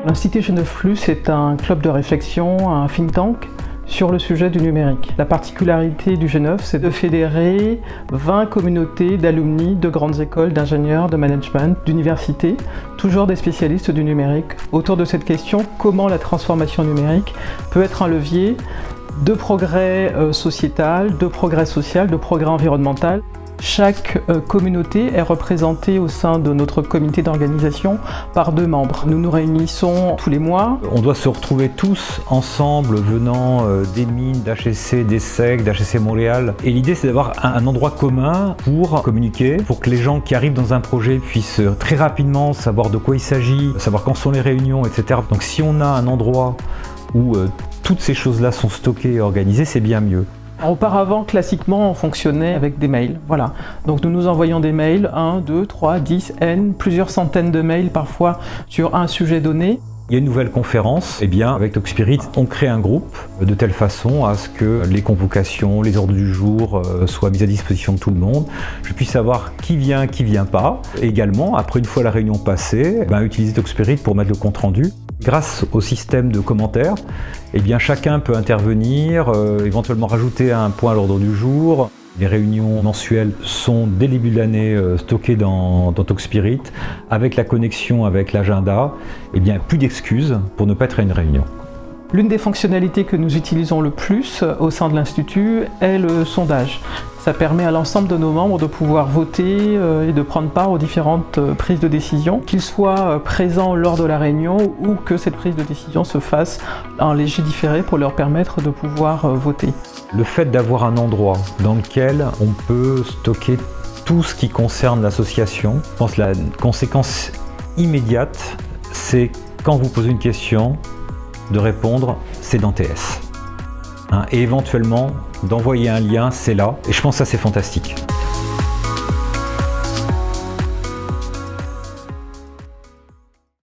L'Institut Genève Plus est un club de réflexion, un think tank sur le sujet du numérique. La particularité du G9, c'est de fédérer 20 communautés d'alumni de grandes écoles, d'ingénieurs, de management, d'universités, toujours des spécialistes du numérique, autour de cette question, comment la transformation numérique peut être un levier de progrès sociétal, de progrès social, de progrès environnemental. Chaque communauté est représentée au sein de notre comité d'organisation par 2 membres. Nous nous réunissons tous les mois. On doit se retrouver tous ensemble venant des mines, d'HEC, d'ESSEC, d'HEC Montréal. Et l'idée, c'est d'avoir un endroit commun pour communiquer, pour que les gens qui arrivent dans un projet puissent très rapidement savoir de quoi il s'agit, savoir quand sont les réunions, etc. Donc si on a un endroit où toutes ces choses-là sont stockées et organisées, c'est bien mieux. Auparavant, classiquement, on fonctionnait avec des mails. Voilà. Donc nous nous envoyons des mails, 1, 2, 3, 10, N, plusieurs centaines de mails parfois sur un sujet donné. Il y a une nouvelle conférence, avec Talkspirit, on crée un groupe de telle façon à ce que les convocations, les ordres du jour soient mis à disposition de tout le monde. Je puisse savoir qui vient pas. Et également, après une fois la réunion passée, utiliser Talkspirit pour mettre le compte rendu. Grâce au système de commentaires, chacun peut intervenir, éventuellement rajouter un point à l'ordre du jour. Les réunions mensuelles sont dès le début de l'année stockées dans Talkspirit. Avec la connexion avec l'agenda, plus d'excuses pour ne pas être à une réunion. L'une des fonctionnalités que nous utilisons le plus au sein de l'Institut est le sondage. Ça permet à l'ensemble de nos membres de pouvoir voter et de prendre part aux différentes prises de décision, qu'ils soient présents lors de la réunion ou que cette prise de décision se fasse en léger différé pour leur permettre de pouvoir voter. Le fait d'avoir un endroit dans lequel on peut stocker tout ce qui concerne l'association, je pense que la conséquence immédiate, c'est quand vous posez une question, de répondre, c'est dans TS. Et éventuellement, d'envoyer un lien, c'est là. Et je pense que ça, c'est fantastique.